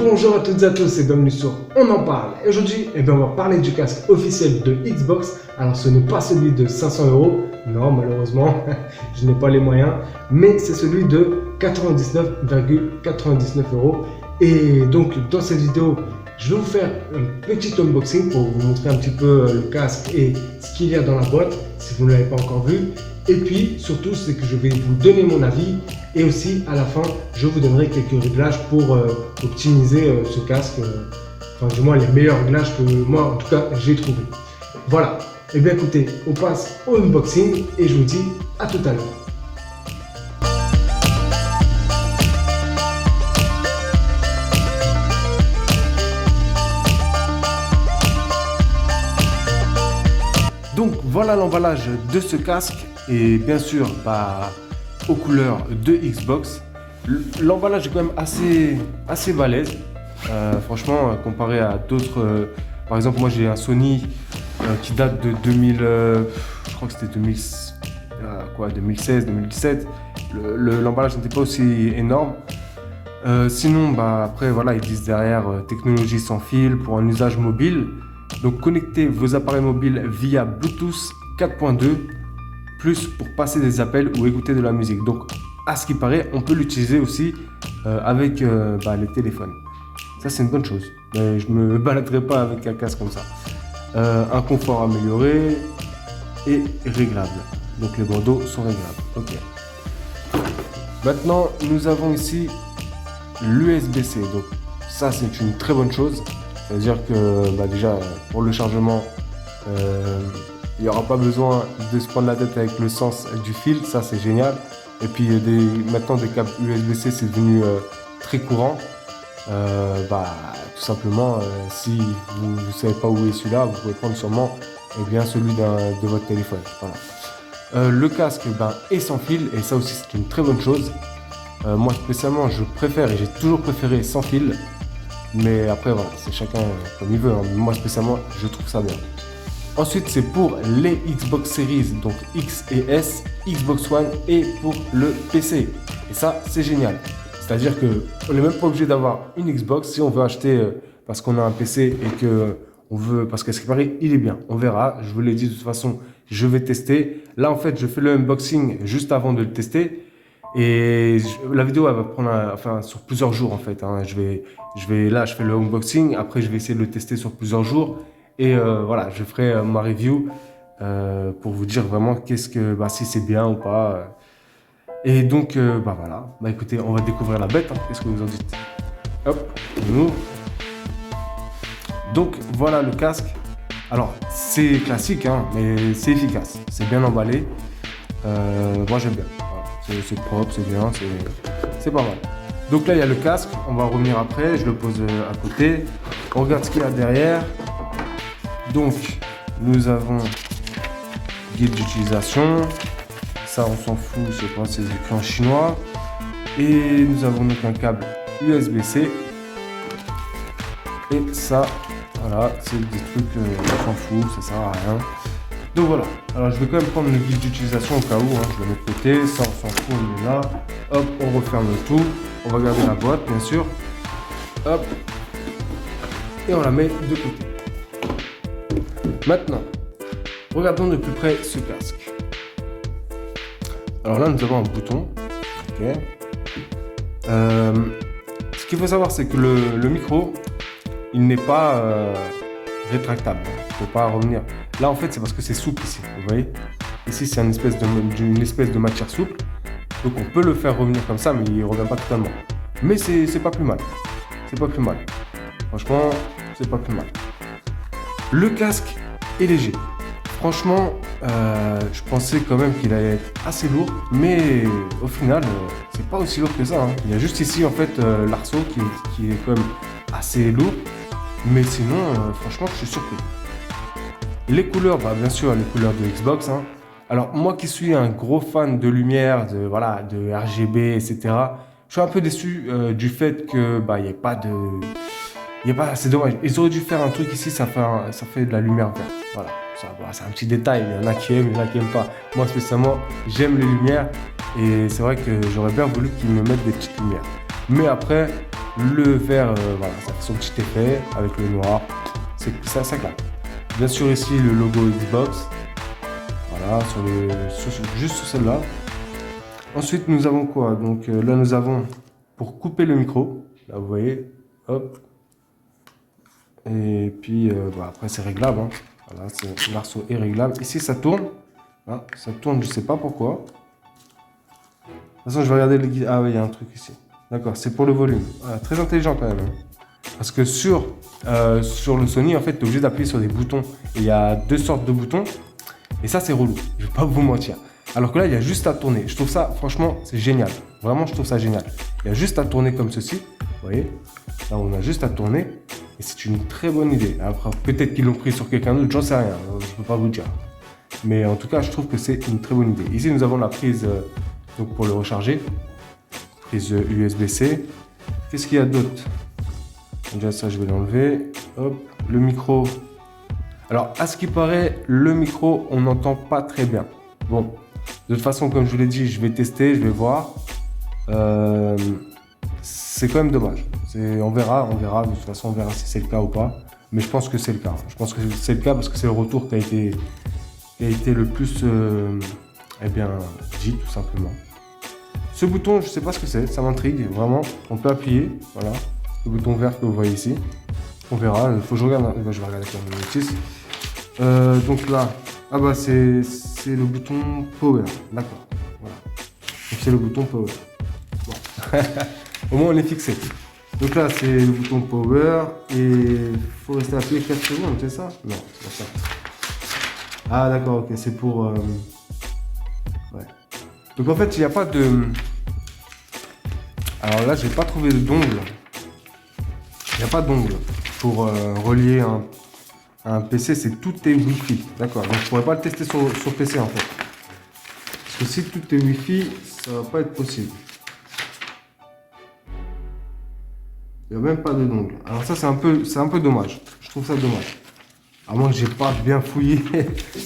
Bonjour à toutes et à tous et bienvenue sur On en parle. Et aujourd'hui, on va parler du casque officiel de Xbox. Alors ce n'est pas celui de 500 €, non malheureusement, je n'ai pas les moyens, mais c'est celui de 99,99 €. Et donc dans cette vidéo, je vais vous faire un petit unboxing pour vous montrer un petit peu le casque et ce qu'il y a dans la boîte, si vous ne l'avez pas encore vu. Et puis surtout, c'est que je vais vous donner mon avis et aussi à la fin, je vous donnerai quelques réglages pour optimiser ce casque. Enfin, du moins les meilleurs réglages que moi, en tout cas, j'ai trouvé. Voilà. Et bien écoutez, on passe au unboxing et je vous dis à tout à l'heure. Donc voilà l'emballage de ce casque et bien sûr aux couleurs de Xbox. L'emballage est quand même assez balèze. Franchement, comparé à d'autres, par exemple moi j'ai un Sony qui date de 2000, je crois que c'était 2016, 2017. L'emballage n'était pas aussi énorme. Sinon, après voilà, ils disent derrière technologie sans fil pour un usage mobile. Donc connectez vos appareils mobiles via Bluetooth 4.2 plus pour passer des appels ou écouter de la musique. Donc à ce qui paraît, on peut l'utiliser aussi avec les téléphones. Ça c'est une bonne chose. Mais je me baladerai pas avec un casque comme ça. Un confort amélioré et réglable. Donc les bandeaux sont réglables. Ok. Maintenant nous avons ici l'USB-C. Donc ça c'est une très bonne chose. C'est-à-dire que déjà pour le chargement, il n'y aura pas besoin de se prendre la tête avec le sens du fil, ça c'est génial. Et puis maintenant des câbles USB-C c'est devenu très courant. Tout simplement, si vous ne savez pas où est celui-là, vous pouvez prendre sûrement celui de votre téléphone. Voilà. Le casque est sans fil et ça aussi c'est une très bonne chose. Moi spécialement je préfère et j'ai toujours préféré sans fil. Mais après voilà, c'est chacun comme il veut, hein. Moi spécialement je trouve ça bien. Ensuite c'est pour les Xbox Series, donc X et S, Xbox One et pour le PC. Et ça c'est génial. C'est-à-dire qu'on n'est même pas obligé d'avoir une Xbox si on veut acheter parce qu'on a un PC et que on veut, parce qu'à ce qui paraît il est bien. On verra, je vous l'ai dit de toute façon, je vais tester. Là en fait je fais le unboxing juste avant de le tester. Et la vidéo elle va prendre sur plusieurs jours en fait, hein. Je fais le unboxing, après je vais essayer de le tester sur plusieurs jours et voilà, je ferai ma review pour vous dire vraiment si c'est bien ou pas. Et donc voilà, écoutez, on va découvrir la bête, hein. Qu'est-ce que vous en dites? Hop, on ouvre. Donc voilà le casque. Alors c'est classique, hein, mais c'est efficace, c'est bien emballé. Moi j'aime bien. C'est propre, c'est bien, c'est pas mal. Donc là il y a le casque, on va revenir après, je le pose à côté. On regarde ce qu'il y a derrière. Donc nous avons guide d'utilisation. Ça on s'en fout, c'est écrit en chinois. Et nous avons donc un câble USB-C. Et ça, voilà, c'est des trucs on s'en fout, ça sert à rien. Donc voilà, alors je vais quand même prendre le guide d'utilisation au cas où, hein. Je le mets de côté, ça on s'en fout, on est là. Hop, on referme tout, on va garder la boîte bien sûr. Hop, et on la met de côté. Maintenant, regardons de plus près ce casque. Alors là nous avons un bouton, ok. Ce qu'il faut savoir c'est que le micro, il n'est pas rétractable, il ne peut pas revenir. Là en fait c'est parce que c'est souple ici, vous voyez. Ici c'est une espèce de matière souple. Donc on peut le faire revenir comme ça mais il ne revient pas totalement. Mais c'est pas plus mal. C'est pas plus mal. Franchement c'est pas plus mal. Le casque est léger. Franchement je pensais quand même qu'il allait être assez lourd. Mais au final c'est pas aussi lourd que ça, hein. Il y a juste ici en fait l'arceau qui est quand même assez lourd. Mais sinon franchement je suis surpris. Les couleurs, bien sûr, les couleurs de Xbox, hein. Alors, moi qui suis un gros fan de lumière, de RGB, etc., je suis un peu déçu du fait que il n'y ait pas de... c'est dommage. Ils auraient dû faire un truc ici, ça fait de la lumière verte. Voilà, c'est un petit détail. Il y en a qui aiment, il y en a qui n'aiment pas. Moi, spécialement, j'aime les lumières. Et c'est vrai que j'aurais bien voulu qu'ils me mettent des petites lumières. Mais après, Le vert, voilà, ça fait son petit effet avec le noir. Ça claque. Bien sûr ici le logo Xbox. Voilà, juste sur celle-là. Ensuite nous avons quoi? Donc là nous avons pour couper le micro. Là vous voyez, hop. Et puis après c'est réglable. Hein. Voilà, l'arceau est réglable. Ici ça tourne. Ah, ça tourne, je sais pas pourquoi. De toute façon je vais regarder le... Ah oui, il y a un truc ici. D'accord, c'est pour le volume. Ah, très intelligent quand même. Hein. Parce que sur le Sony, en fait, tu es obligé d'appuyer sur des boutons. Et il y a deux sortes de boutons. Et ça, c'est relou. Je vais pas vous mentir. Alors que là, il y a juste à tourner. Je trouve ça, franchement, c'est génial. Vraiment, je trouve ça génial. Il y a juste à tourner comme ceci. Vous voyez? Là, on a juste à tourner. Et c'est une très bonne idée. Après, peut-être qu'ils l'ont pris sur quelqu'un d'autre. J'en sais rien. Je peux pas vous dire. Mais en tout cas, je trouve que c'est une très bonne idée. Ici, nous avons la prise donc pour le recharger. Prise USB-C. Qu'est-ce qu'il y a d'autre? Déjà ça je vais l'enlever. Hop, le micro. Alors à ce qui paraît, le micro on n'entend pas très bien. Bon, de toute façon comme je vous l'ai dit, je vais tester, je vais voir. C'est quand même dommage. On verra. De toute façon on verra si c'est le cas ou pas. Mais je pense que c'est le cas. Je pense que c'est le cas parce que c'est le retour qui a été le plus eh bien dit tout simplement. Ce bouton, je sais pas ce que c'est, ça m'intrigue vraiment. On peut appuyer, voilà, le bouton vert que vous voyez ici. On verra, il faut que je regarde. Je vais regarder avec la notice. Donc là, ah bah c'est le bouton power, d'accord. Voilà. Donc c'est le bouton power. Bon. Au moins on est fixé. Donc là c'est le bouton power et il faut rester appuyé 4 secondes, c'est ça? Non, c'est pas ça. Ah d'accord, ok, c'est pour. Ouais. Donc en fait il n'y a pas de. Alors là, j'ai pas trouvé d'ongle. Il n'y a pas d'ongle pour relier un PC. C'est tout est Wi-Fi. D'accord. Donc je pourrais pas le tester sur PC en fait. Parce que si tout est Wi-Fi, ça va pas être possible. Il n'y a même pas de dongle. Alors ça, c'est un peu dommage. Je trouve ça dommage. À moins que j'ai pas bien fouillé.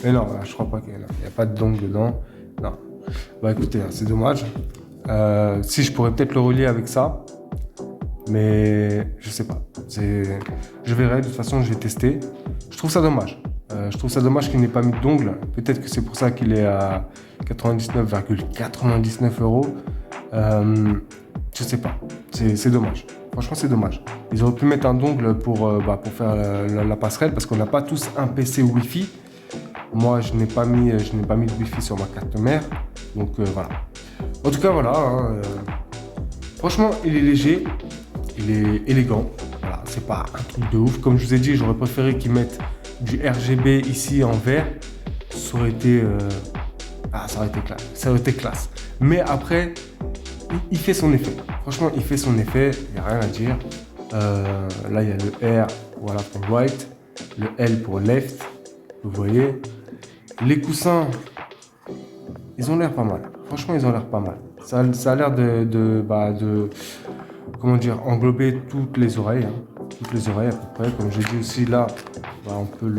Mais non, je crois pas qu'il y a pas de dongle dedans. Non. Bah écoutez, c'est dommage. Si je pourrais peut-être le relier avec ça, mais je sais pas. Je verrai, de toute façon je vais tester. Je trouve ça dommage. Je trouve ça dommage qu'il n'ait pas mis d'ongle. Peut-être que c'est pour ça qu'il est à 99,99 €. Je sais pas. C'est dommage. Franchement, c'est dommage. Ils auraient pu mettre un dongle pour faire la passerelle parce qu'on n'a pas tous un PC Wi-Fi. Moi, je n'ai pas mis de Wi-Fi sur ma carte mère. Donc voilà. En tout cas, voilà. Hein, franchement, il est léger. Il est élégant. Voilà, c'est pas un truc de ouf. Comme je vous ai dit, j'aurais préféré qu'ils mettent du RGB ici en vert. Ça aurait été classe. Ça aurait été classe. Mais après, il fait son effet. Franchement, il fait son effet. Il n'y a rien à dire. Là, il y a le R voilà, pour right. Le L pour left. Vous voyez. Les coussins, ils ont l'air pas mal. Franchement, ils ont l'air pas mal. Ça a l'air de comment dire, englober toutes les oreilles. Hein. Toutes les oreilles à peu près. Comme j'ai dit aussi, là, on peut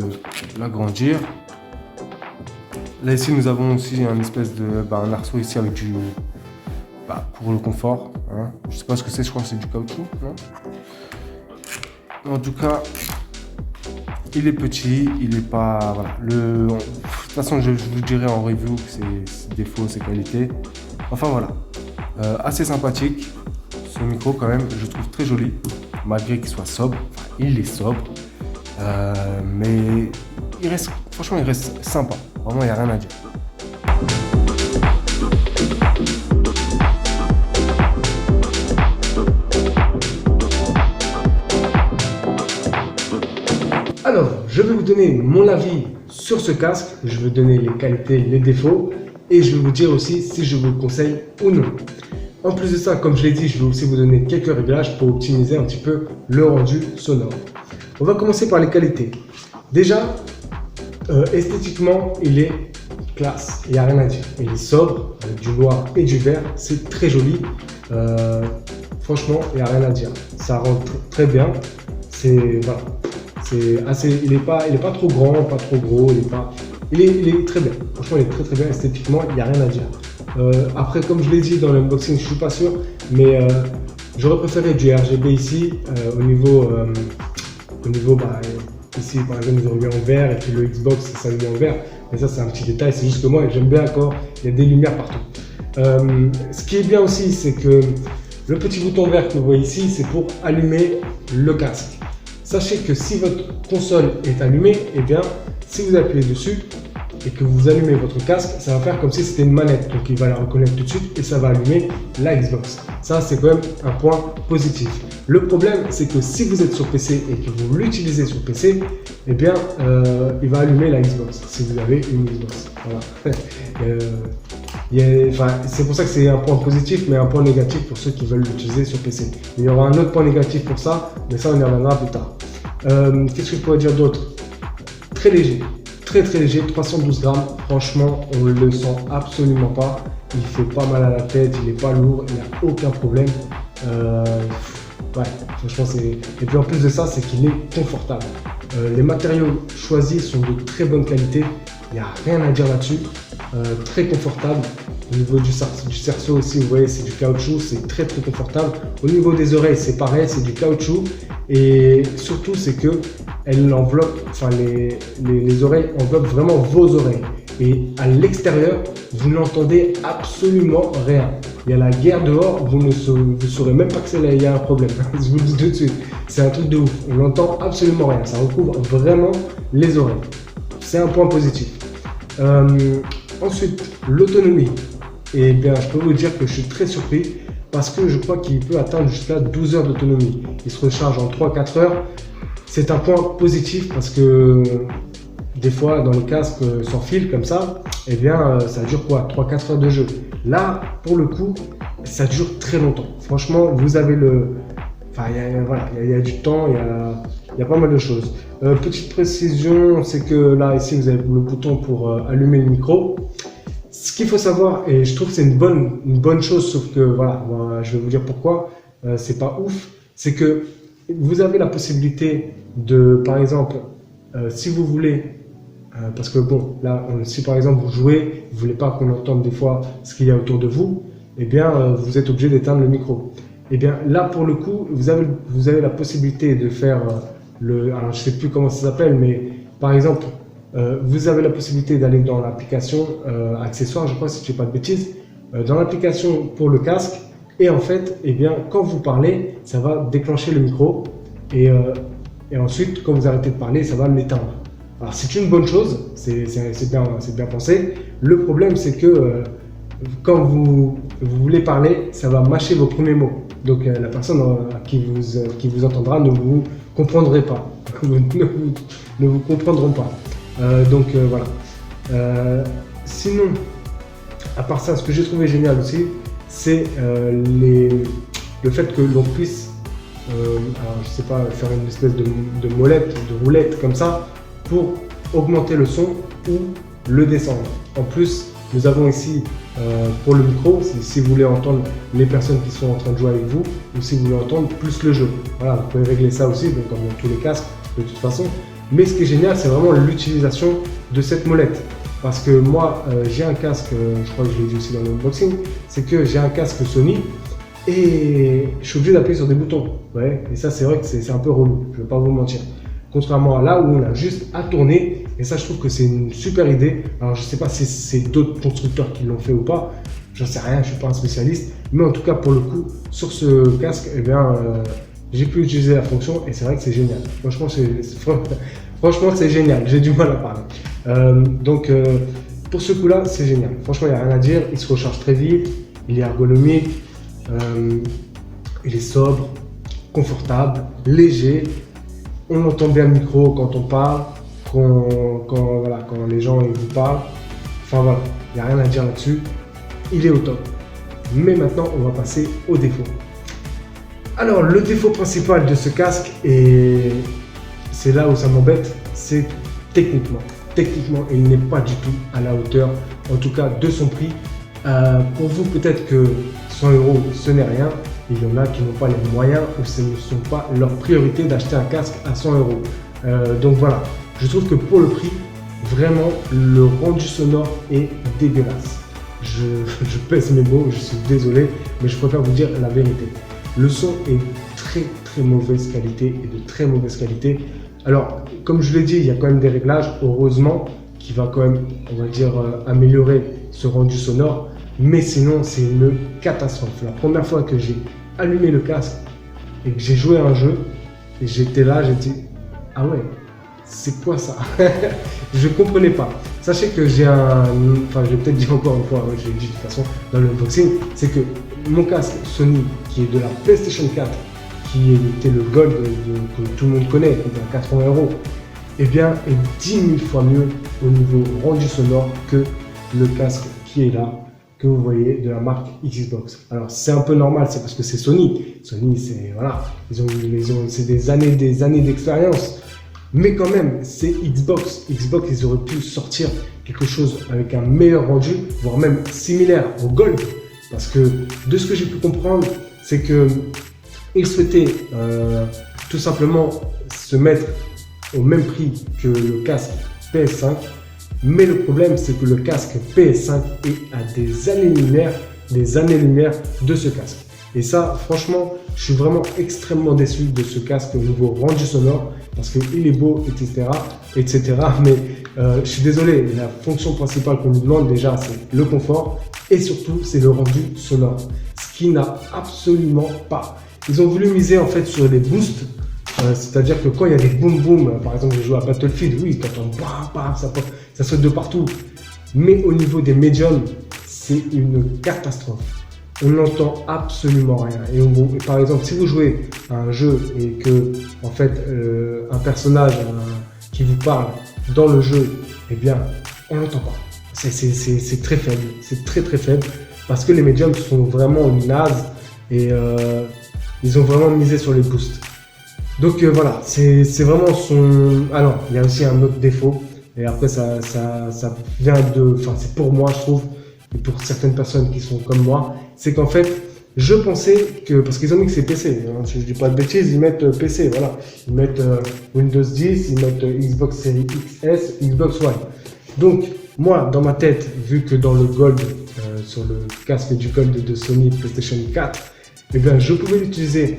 l'agrandir. Là, ici, nous avons aussi un espèce de un arceau ici avec du... pour le confort. Hein. Je sais pas ce que c'est, je crois que c'est du caoutchouc. Non, en tout cas, il est petit, il est pas... Voilà. De toute façon, je vous dirai en review que ses défauts, ses qualités. Enfin voilà. Assez sympathique. Ce micro quand même, je trouve très joli. Malgré qu'il soit sobre. Enfin, il est sobre. Mais franchement, il reste sympa. Vraiment, il n'y a rien à dire. Alors, je vais vous donner mon avis sur ce casque. Je vais vous donner les qualités, les défauts. Et je vais vous dire aussi si je vous le conseille ou non. En plus de ça, comme je l'ai dit, je vais aussi vous donner quelques réglages pour optimiser un petit peu le rendu sonore. On va commencer par les qualités. Déjà, esthétiquement, il est classe. Il n'y a rien à dire. Il est sobre, avec du noir et du vert. C'est très joli. Franchement, il n'y a rien à dire. Ça rend très bien. Voilà. Il n'est pas trop grand, pas trop gros. Il est très bien. Franchement, il est très très bien esthétiquement. Il n'y a rien à dire. Après, comme je l'ai dit dans l'unboxing, je suis pas sûr, mais J'aurais préféré du RGB ici, au niveau ici par exemple ils ont mis en vert et puis le Xbox s'allume en vert, mais ça c'est un petit détail, c'est juste que moi j'aime bien quand il y a des lumières partout. Ce qui est bien aussi, c'est que le petit bouton vert que vous voyez ici, c'est pour allumer le casque. Sachez que si votre console est allumée, et bien si vous appuyez dessus et que vous allumez votre casque, ça va faire comme si c'était une manette, donc il va la reconnaître tout de suite et ça va allumer la Xbox. Ça c'est quand même un point positif. Le problème, c'est que si vous êtes sur PC et que vous l'utilisez sur PC, eh bien, il va allumer la Xbox, si vous avez une Xbox. Voilà. C'est pour ça que c'est un point positif, mais un point négatif pour ceux qui veulent l'utiliser sur PC. Il y aura un autre point négatif pour ça, mais ça, on y reviendra plus tard. Qu'est-ce que je pourrais dire d'autre? Très léger, très léger, 312 grammes. Franchement, on ne le sent absolument pas. Il fait pas mal à la tête, il n'est pas lourd, il n'y a aucun problème. Ouais, franchement, et puis en plus de ça, c'est qu'il est confortable. Les matériaux choisis sont de très bonne qualité, il n'y a rien à dire là-dessus. Très confortable. Au niveau du cerceau aussi, vous voyez, c'est du caoutchouc, c'est très confortable. Au niveau des oreilles, c'est pareil, c'est du caoutchouc. Et surtout, c'est que elle enveloppe, enfin les oreilles enveloppent vraiment vos oreilles. Et à l'extérieur, vous n'entendez absolument rien. Il y a la guerre dehors, vous ne saurez même pas qu'il y a un problème. Je vous le dis tout de suite, c'est un truc de ouf. On n'entend absolument rien, ça recouvre vraiment les oreilles. C'est un point positif. Ensuite, l'autonomie. Et bien, je peux vous dire que je suis très surpris parce que je crois qu'il peut atteindre jusqu'à 12 heures d'autonomie. Il se recharge en 3-4 heures. C'est un point positif parce que des fois, dans les casques sans fil comme ça, eh bien, ça dure quoi? 3-4 heures de jeu. Là, pour le coup, ça dure très longtemps. Franchement, vous avez il y a du temps, il y a pas mal de choses. Petite précision, c'est que là, ici, vous avez le bouton pour allumer le micro. Ce qu'il faut savoir, et je trouve que c'est une bonne chose, sauf que voilà, moi, je vais vous dire pourquoi, c'est pas ouf, c'est que vous avez la possibilité de, par exemple, si vous voulez, parce que bon, là, si par exemple vous jouez, vous voulez pas qu'on entende des fois ce qu'il y a autour de vous, eh bien, vous êtes obligé d'éteindre le micro. Eh bien, là, pour le coup, vous avez la possibilité de faire alors je sais plus comment ça s'appelle, mais par exemple, vous avez la possibilité d'aller dans l'application accessoires, je crois, si je ne dis pas de bêtises, dans l'application pour le casque, et en fait, eh bien, quand vous parlez, ça va déclencher le micro, et ensuite, quand vous arrêtez de parler, ça va l'éteindre. Alors, c'est une bonne chose, c'est bien pensé. Le problème, c'est que quand vous voulez parler, ça va mâcher vos premiers mots. Donc, la personne qui vous entendra ne vous comprendrez pas, ne vous comprendront pas. Voilà. Sinon, à part ça, ce que j'ai trouvé génial aussi, c'est le fait que l'on puisse, alors je sais pas, faire une espèce de molette, de roulette comme ça, pour augmenter le son ou le descendre. En plus, nous avons ici pour le micro, si vous voulez entendre les personnes qui sont en train de jouer avec vous, ou si vous voulez entendre plus le jeu. Voilà, vous pouvez régler ça aussi, donc comme dans tous les casques de toute façon. Mais ce qui est génial, c'est vraiment l'utilisation de cette molette. Parce que moi, j'ai un casque, je crois que je l'ai dit aussi dans l'unboxing, c'est que j'ai un casque Sony et je suis obligé d'appuyer sur des boutons. Ouais, et ça, c'est vrai que c'est un peu relou, je ne vais pas vous mentir. Contrairement à là où on a juste à tourner, et ça, je trouve que c'est une super idée. Alors, je ne sais pas si c'est d'autres constructeurs qui l'ont fait ou pas, j'en sais rien, je ne suis pas un spécialiste. Mais en tout cas, pour le coup, sur ce casque, eh bien, j'ai pu utiliser la fonction et c'est vrai que c'est génial. Franchement, c'est génial. J'ai du mal à parler. Pour ce coup-là, c'est génial. Franchement, il n'y a rien à dire. Il se recharge très vite. Il est ergonomique. Il est sobre, confortable, léger. On entend bien le micro quand on parle, quand les gens ils vous parlent. Enfin voilà, il n'y a rien à dire là-dessus. Il est au top. Mais maintenant, on va passer aux défauts. Alors, le défaut principal de ce casque, et c'est là où ça m'embête, c'est techniquement. Techniquement, il n'est pas du tout à la hauteur, en tout cas de son prix. Pour vous, peut-être que 100 €, ce n'est rien. Il y en a qui n'ont pas les moyens ou ce ne sont pas leur priorité d'acheter un casque à 100 €. Donc voilà, je trouve que pour le prix, vraiment, le rendu sonore est dégueulasse. Je pèse mes mots, je suis désolé, mais je préfère vous dire la vérité. le son est très très mauvaise qualité et de très mauvaise qualité. Alors, comme je l'ai dit, il y a quand même des réglages, heureusement, qui va quand même, on va dire, améliorer ce rendu sonore. Mais sinon, c'est une catastrophe. La première fois que j'ai allumé le casque et que j'ai joué à un jeu, et j'étais là, j'ai dit, ah ouais, c'est quoi ça? Je comprenais pas. Sachez que j'ai enfin je vais peut-être dire encore une fois, ouais, je l'ai dit de toute façon dans le unboxing, c'est que mon casque Sony, qui est de la PlayStation 4, qui était le Gold que tout le monde connaît, qui est à 80 €, eh bien, est 10 000 fois mieux au niveau rendu sonore que le casque qui est là, que vous voyez, de la marque Xbox. Alors c'est un peu normal, c'est parce que c'est Sony. Sony, c'est voilà, c'est des années d'expérience. Mais quand même, c'est Xbox. Xbox, ils auraient pu sortir quelque chose avec un meilleur rendu, voire même similaire au Gold. Parce que de ce que j'ai pu comprendre, c'est que ils souhaitaient tout simplement se mettre au même prix que le casque PS5. Mais le problème, c'est que le casque PS5 est à des années-lumière de ce casque. Et ça, franchement, je suis vraiment extrêmement déçu de ce casque au niveau rendu sonore parce qu'il est beau, etc. Mais je suis désolé, la fonction principale qu'on nous demande déjà, c'est le confort et surtout, c'est le rendu sonore. Ce qui n'a absolument pas. Ils ont voulu miser en fait sur les boosts. C'est-à-dire que quand il y a des boom boom, par exemple j'ai joué à Battlefield, oui, tu entends bam bam, ça saute de partout. Mais au niveau des médiums, c'est une catastrophe. On n'entend absolument rien. Et par exemple, si vous jouez à un jeu et que en fait un personnage qui vous parle dans le jeu, eh bien, on l'entend pas. C'est très faible. C'est très très faible parce que les médiums sont vraiment nazes et ils ont vraiment misé sur les boosts. Donc voilà, c'est vraiment son... Alors, il y a aussi un autre défaut, et après ça vient de... Enfin, c'est pour moi, je trouve, et pour certaines personnes qui sont comme moi, c'est qu'en fait, je pensais que... Parce qu'ils ont mis que c'est PC, hein, si je dis pas de bêtises, ils mettent PC, voilà. Ils mettent Windows 10, ils mettent Xbox Series XS, Xbox One. Donc, moi, dans ma tête, vu que dans le Gold, sur le casque du Gold de Sony PlayStation 4, eh bien, je peux l'utiliser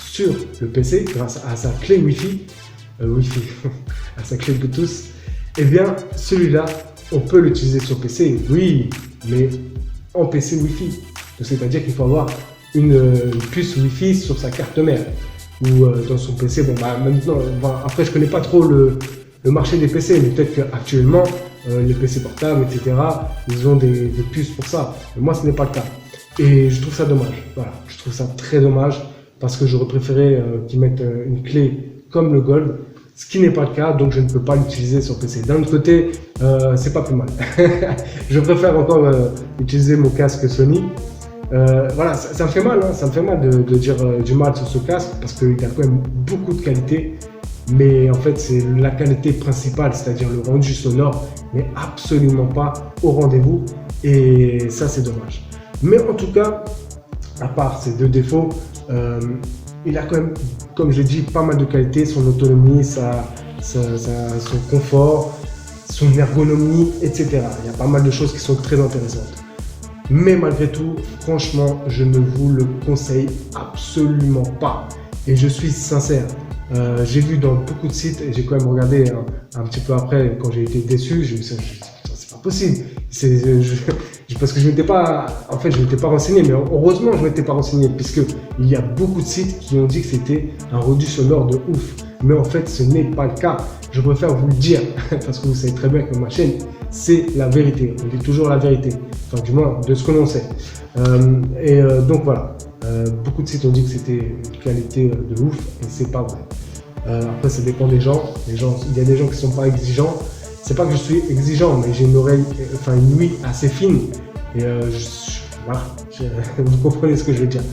sur le PC grâce à sa clé Wi-Fi, à sa clé Bluetooth, eh bien celui-là, on peut l'utiliser sur PC, oui, mais en PC Wi-Fi. Donc c'est-à-dire qu'il faut avoir une puce Wi-Fi sur sa carte mère ou dans son PC. Bon, bah maintenant, après je connais pas trop le marché des PC, mais peut-être qu'actuellement les PC portables, etc., ils ont des puces pour ça. Mais moi, ce n'est pas le cas. Et je trouve ça dommage. Voilà, je trouve ça très dommage. Parce que j'aurais préféré qu'ils mettent une clé comme le Gold, ce qui n'est pas le cas, donc je ne peux pas l'utiliser sur PC. D'un autre côté, c'est pas plus mal. Je préfère encore utiliser mon casque Sony. Voilà, ça me fait mal, hein, ça me fait mal de dire du mal sur ce casque, parce qu'il y a quand même beaucoup de qualité, mais en fait c'est la qualité principale, c'est-à-dire le rendu sonore, n'est absolument pas au rendez-vous, et ça c'est dommage. Mais en tout cas, à part ces deux défauts, il a quand même, comme je dis, pas mal de qualité, son autonomie, son confort, son ergonomie, etc. Il y a pas mal de choses qui sont très intéressantes. Mais malgré tout, franchement, je ne vous le conseille absolument pas. Et je suis sincère. J'ai vu dans beaucoup de sites, et j'ai quand même regardé un petit peu après, quand j'ai été déçu, je me suis dit, c'est pas possible. Parce que je m'étais pas renseigné, mais heureusement je m'étais pas renseigné, puisque il y a beaucoup de sites qui ont dit que c'était un rendu sonore de ouf. Mais en fait, ce n'est pas le cas. Je préfère vous le dire, parce que vous savez très bien que ma chaîne, c'est la vérité. On dit toujours la vérité, enfin du moins de ce que l'on sait. Donc voilà, beaucoup de sites ont dit que c'était une qualité de ouf, et c'est pas vrai. Après, ça dépend des gens. Il y a des gens qui sont pas exigeants. C'est pas que je suis exigeant, mais j'ai une oreille, enfin une ouïe assez fine. Et voilà, vous comprenez ce que je veux dire.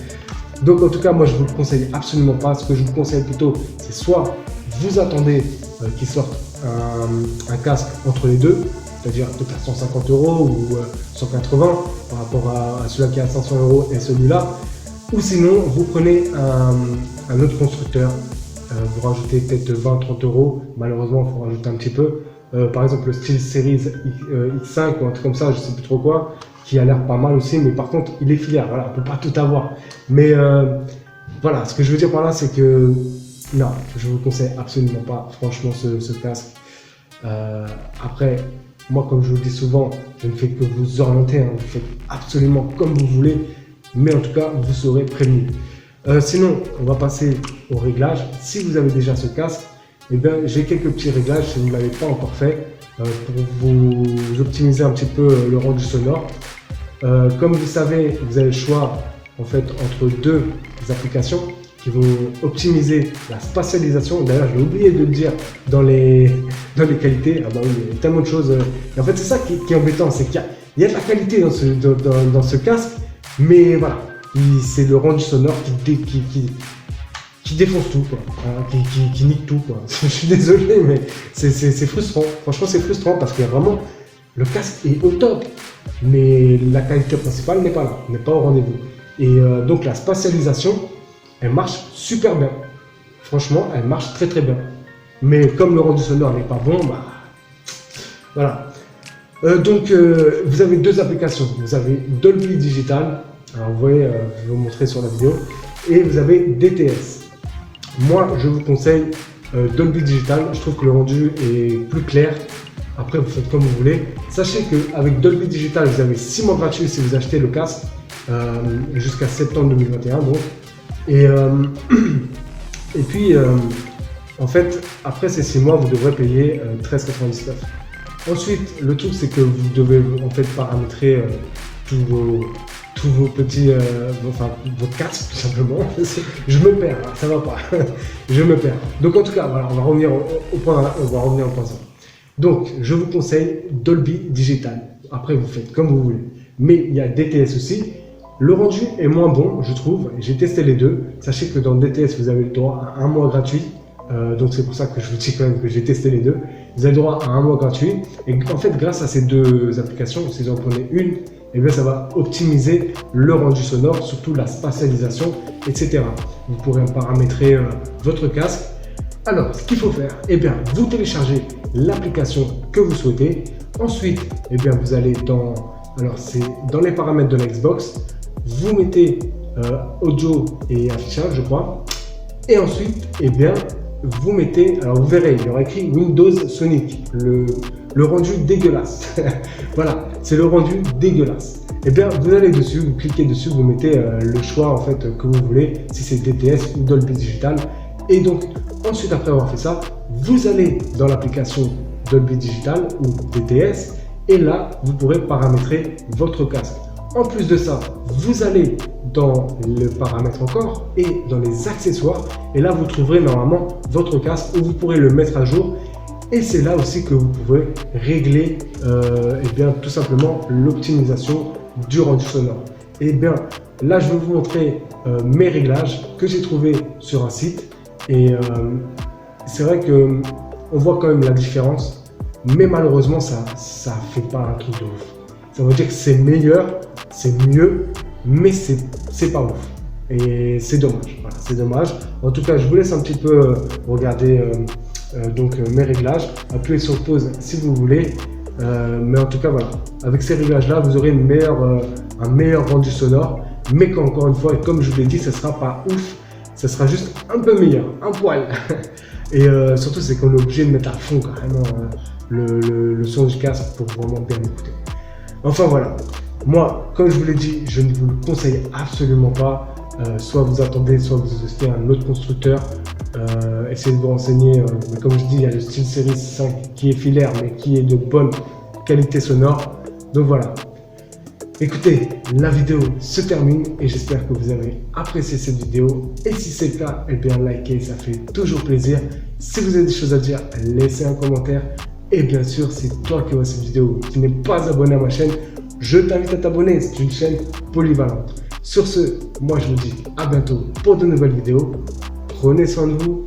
Donc en tout cas, moi je vous le conseille absolument pas. Ce que je vous conseille plutôt, c'est soit vous attendez qu'il sorte un casque entre les deux, c'est-à-dire peut-être à 150 € ou 180 par rapport à celui-là qui est à 500 € et celui-là. Ou sinon, vous prenez un autre constructeur, vous rajoutez peut-être 20-30 €. Malheureusement, il faut rajouter un petit peu. Par exemple le Steel Series X5 ou un truc comme ça, je sais plus trop quoi, qui a l'air pas mal aussi, mais par contre, il est filaire. Voilà, on peut pas tout avoir. Mais voilà, ce que je veux dire par là, c'est que non, je vous conseille absolument pas, franchement, ce casque. Après, moi, comme je vous le dis souvent, je ne fais que vous orienter, hein, vous faites absolument comme vous voulez, mais en tout cas, vous serez prévenu. Sinon, on va passer au réglage. Si vous avez déjà ce casque, eh bien, j'ai quelques petits réglages si vous ne l'avez pas encore fait pour vous optimiser un petit peu le rendu sonore. Comme vous savez, vous avez le choix en fait entre deux applications qui vont optimiser la spatialisation. D'ailleurs, j'ai oublié de le dire dans les qualités. Ah bah oui, il y a tellement de choses. Et en fait, c'est ça qui est embêtant, c'est qu'il y a de la qualité dans ce casque, mais voilà, c'est le rendu sonore qui défonce tout, quoi. Qui nique tout, quoi. Je suis désolé, mais c'est frustrant. Franchement, c'est frustrant parce qu'il y a vraiment le casque est au top, mais la qualité principale n'est pas là, n'est pas au rendez-vous. Et donc la spatialisation, elle marche super bien. Franchement, elle marche très très bien. Mais comme le rendu sonore n'est pas bon, bah voilà. Donc vous avez deux applications. Vous avez Dolby Digital. Alors vous voyez, je vais vous montrer sur la vidéo. Et vous avez DTS. Moi, je vous conseille Dolby Digital. Je trouve que le rendu est plus clair. Après, vous faites comme vous voulez. Sachez qu'avec Dolby Digital, vous avez 6 mois gratuits si vous achetez le casque jusqu'à septembre 2021. Donc. Et puis, en fait, après ces 6 mois, vous devrez payer 13,99 €. Ensuite, le truc, c'est que vous devez en fait paramétrer tous vos petits, votre casque, tout simplement. Je me perds, hein, ça va pas. Je me perds. Donc, en tout cas, voilà, on va revenir au point 0. Donc, je vous conseille Dolby Digital. Après, vous faites comme vous voulez. Mais il y a DTS aussi. Le rendu est moins bon, je trouve. J'ai testé les deux. Sachez que dans DTS, vous avez le droit à 1 mois gratuit. Donc, c'est pour ça que je vous dis quand même que j'ai testé les deux. Vous avez le droit à 1 mois gratuit. Et en fait, grâce à ces deux applications, si vous en prenez une, eh bien, ça va optimiser le rendu sonore, surtout la spatialisation, etc. Vous pourrez paramétrer votre casque. Alors, ce qu'il faut faire, eh bien, vous téléchargez l'application que vous souhaitez. Ensuite, eh bien, vous allez c'est dans les paramètres de la Xbox. Vous mettez audio et affichage, je crois. Et ensuite, eh bien, vous mettez, alors vous verrez, il y aura écrit Windows Sonic, le rendu dégueulasse. Voilà, c'est le rendu dégueulasse. Eh bien, vous allez dessus, vous cliquez dessus, vous mettez le choix en fait que vous voulez, si c'est DTS ou Dolby Digital. Et donc, ensuite, après avoir fait ça, vous allez dans l'application Dolby Digital ou DTS et là, vous pourrez paramétrer votre casque. En plus de ça, vous allez dans le paramètre encore et dans les accessoires et là, vous trouverez normalement votre casque où vous pourrez le mettre à jour et c'est là aussi que vous pouvez régler eh bien, tout simplement l'optimisation du rendu sonore. Et bien, là, je vais vous montrer mes réglages que j'ai trouvés sur un site. Et c'est vrai que on voit quand même la différence, mais malheureusement ça fait pas un truc de ouf. Ça veut dire que c'est meilleur, c'est mieux, mais c'est pas ouf. Et c'est dommage. Voilà, c'est dommage. En tout cas, je vous laisse un petit peu regarder mes réglages. Appuyez sur pause si vous voulez. Mais en tout cas, voilà. Avec ces réglages-là, vous aurez un meilleur rendu sonore. Mais encore une fois, et comme je vous l'ai dit, ça sera pas ouf. Ça sera juste un peu meilleur, un poil. Et surtout, c'est qu'on est obligé de mettre à fond carrément le son du casque pour vraiment bien écouter. Enfin voilà, moi, comme je vous l'ai dit, je ne vous le conseille absolument pas. Soit vous attendez, soit vous achetez un autre constructeur. Essayez de vous renseigner. Mais comme je dis, il y a le SteelSeries 5 qui est filaire, mais qui est de bonne qualité sonore. Donc voilà. Écoutez, la vidéo se termine et j'espère que vous avez apprécié cette vidéo. Et si c'est le cas, eh bien likez, ça fait toujours plaisir. Si vous avez des choses à dire, laissez un commentaire. Et bien sûr, si toi qui vois cette vidéo, qui n'es pas abonné à ma chaîne, je t'invite à t'abonner. C'est une chaîne polyvalente. Sur ce, moi je vous dis à bientôt pour de nouvelles vidéos. Prenez soin de vous.